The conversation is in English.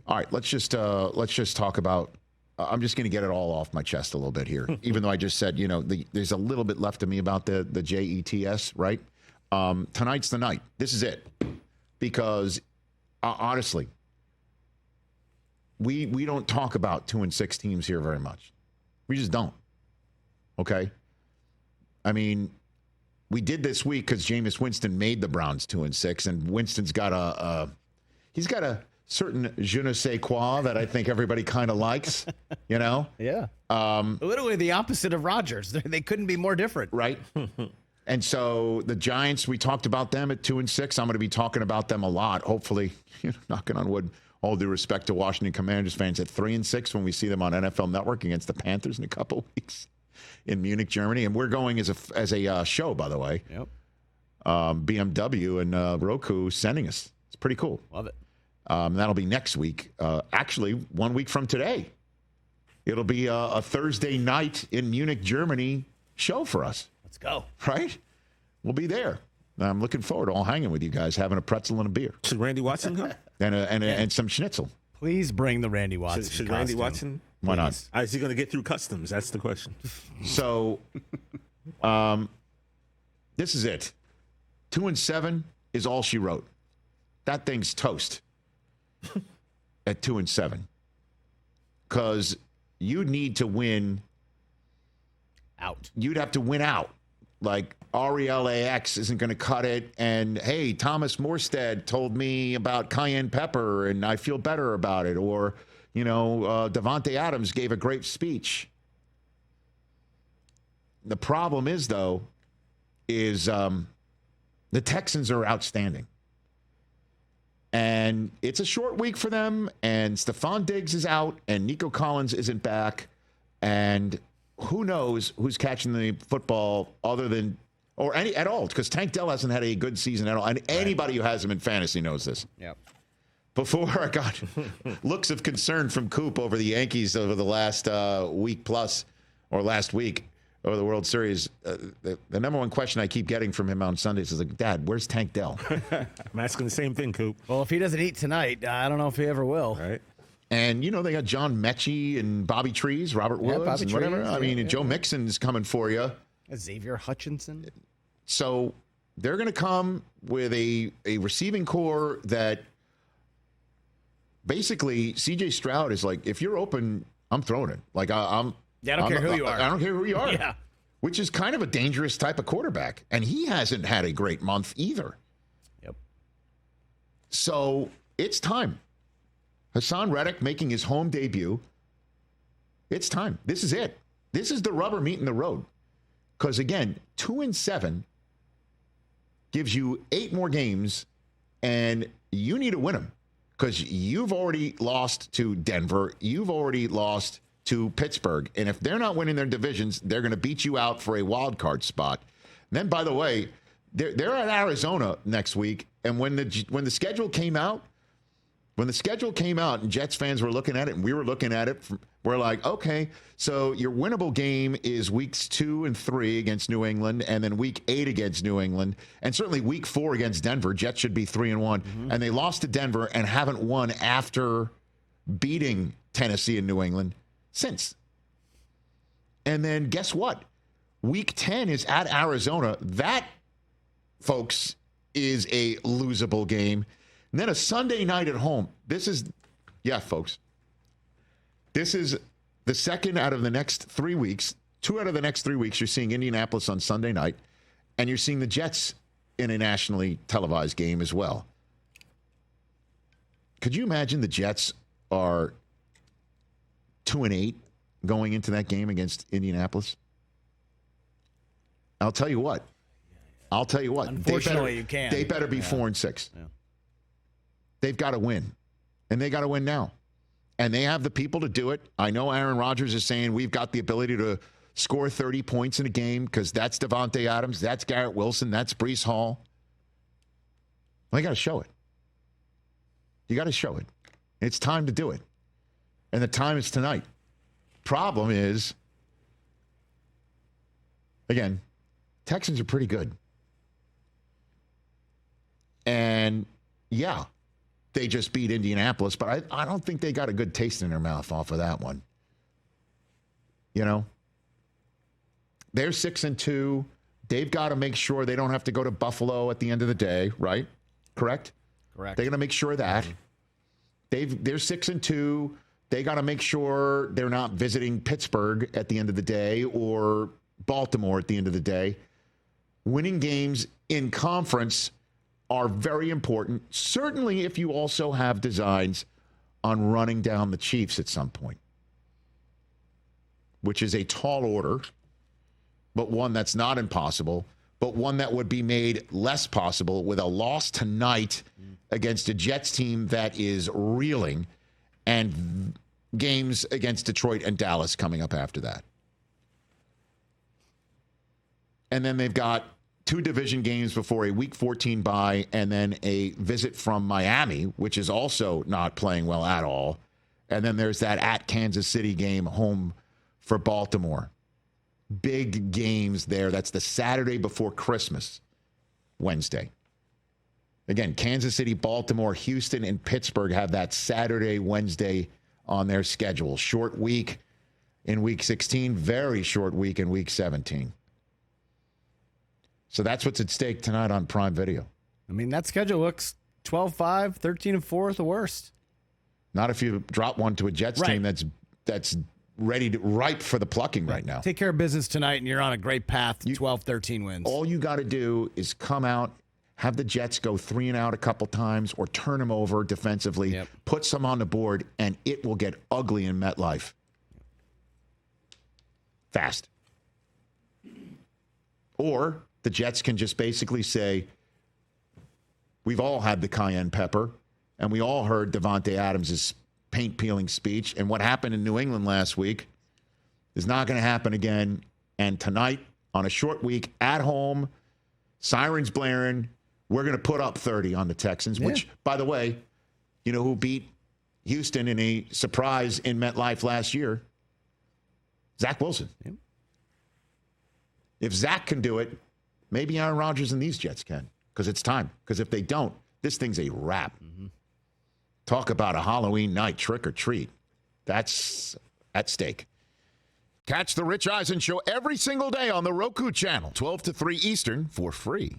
All right, let's just talk about. I'm just going to get it all off my chest a little bit here, even though I just said there's a little bit left of me about the JETS. Right, tonight's the night. This is it, because honestly, we don't talk about 2-6 teams here very much. We just don't. Okay, I mean, we did this week because Jameis Winston made the Browns 2-6, and Winston's got he's got a certain je ne sais quoi that I think everybody kind of likes, Yeah. Literally the opposite of Rodgers. They couldn't be more different. Right. And so the Giants, we talked about them at 2-6. I'm going to be talking about them a lot. Hopefully, knocking on wood, all due respect to Washington Commanders fans, at 3-6 when we see them on NFL Network against the Panthers in a couple weeks in Munich, Germany. And we're going as a show, by the way. Yep. BMW and Roku sending us. It's pretty cool. Love it. That'll be next week. Actually, 1 week from today. It'll be a Thursday night in Munich, Germany show for us. Let's go. Right? We'll be there. I'm looking forward to all hanging with you guys, having a pretzel and a beer. Should Randy Watson come? And some schnitzel. Please bring the Randy Watson Should Randy Watson? Why not? Is he going to get through customs? That's the question. So, this is it. 2-7 is all she wrote. That thing's toast at 2-7, because you need to win out. You'd have to win out. Like RELAX isn't going to cut it. And hey, Thomas Morstead told me about cayenne pepper and I feel better about it. Or, Davante Adams gave a great speech. The problem is, though, the Texans are outstanding. And it's a short week for them, and Stephon Diggs is out, and Nico Collins isn't back, and who knows who's catching the football at all, because Tank Dell hasn't had a good season at all, and anybody who has him in fantasy knows this. Yep. Before I got looks of concern from Coop over the Yankees over the last week plus, or last week, over the World Series, the number one question I keep getting from him on Sundays is like, Dad, where's Tank Dell? I'm asking the same thing, Coop. Well, if he doesn't eat tonight, I don't know if he ever will. Right. And, they got John Mechie and Bobby Trees, Robert Woods, Bobby and whatever. Trees, I mean, Joe Mixon's coming for you. Xavier Hutchinson. So they're going to come with a receiving core that basically C.J. Stroud is like, if you're open, I'm throwing it. Like, I don't care who you are. I don't care who you are. Yeah. Which is kind of a dangerous type of quarterback. And he hasn't had a great month either. Yep. So it's time. Hassan Reddick making his home debut. It's time. This is it. This is the rubber meeting the road. Because, again, 2-7 gives you 8 more games, and you need to win them. Because you've already lost to Denver. You've already lost to Pittsburgh. And if they're not winning their divisions, they're going to beat you out for a wild card spot. And then, by the way, they're at Arizona next week. And when the schedule came out, and Jets fans were looking at it and we were looking at it, we're like, okay, so your winnable game is weeks 2 and 3 against New England, and then week 8 against New England, and certainly week 4 against Denver. Jets should be 3-1. Mm-hmm. And they lost to Denver and haven't won after beating Tennessee and New England since. And then guess what? Week 10 is at Arizona. That, folks, is a losable game. And then a Sunday night at home. Folks. This is the second out of the next 3 weeks. 2 out of the next 3 weeks, you're seeing Indianapolis on Sunday night, and you're seeing the Jets in a nationally televised game as well. Could you imagine the Jets are 2-8 going into that game against Indianapolis? I'll tell you what. Unfortunately, you can't. They better be 4-6. Yeah. They've got to win, and they got to win now. And they have the people to do it. I know Aaron Rodgers is saying we've got the ability to score 30 points in a game because that's Davante Adams, that's Garrett Wilson, that's Breece Hall. Well, you got to show it. You got to show it. It's time to do it. And the time is tonight. Problem is, again, Texans are pretty good. And, yeah, they just beat Indianapolis, but I don't think they got a good taste in their mouth off of that one. You know? They're 6-2. They've got to make sure they don't have to go to Buffalo at the end of the day, right? Correct? Correct. They're going to make sure of that. They're 6-2. They got to make sure they're not visiting Pittsburgh at the end of the day or Baltimore at the end of the day. Winning games in conference are very important, certainly if you also have designs on running down the Chiefs at some point, which is a tall order, but one that's not impossible, but one that would be made less possible with a loss tonight against a Jets team that is reeling, and games against Detroit and Dallas coming up after that. And then they've got 2 division games before a Week 14 bye, and then a visit from Miami, which is also not playing well at all. And then there's that at Kansas City game home for Baltimore. Big games there. That's the Saturday before Christmas, Wednesday. Again, Kansas City, Baltimore, Houston, and Pittsburgh have that Saturday, Wednesday on their schedule. Short week in Week 16, very short week in Week 17. So that's what's at stake tonight on Prime Video. I mean, that schedule looks 12-5, 13-4 at the worst. Not if you drop one to a Jets team that's ready to ripe for the plucking right now. Take care of business tonight, and you're on a great path to 12-13 wins. All you got to do is come out, have the Jets go 3 and out a couple times, or turn them over defensively, put some on the board, and it will get ugly in MetLife. Fast. Or the Jets can just basically say, we've all had the cayenne pepper, and we all heard Davante Adams' paint-peeling speech, and what happened in New England last week is not going to happen again. And tonight, on a short week, at home, sirens blaring, we're going to put up 30 on the Texans, which, by the way, you know who beat Houston in a surprise in MetLife last year? Zach Wilson. Yep. If Zach can do it, maybe Aaron Rodgers and these Jets can, because it's time. Because if they don't, this thing's a wrap. Talk about a Halloween night trick or treat. That's at stake. Catch the Rich Eisen Show every single day on the Roku Channel, 12 to 3 Eastern, for free.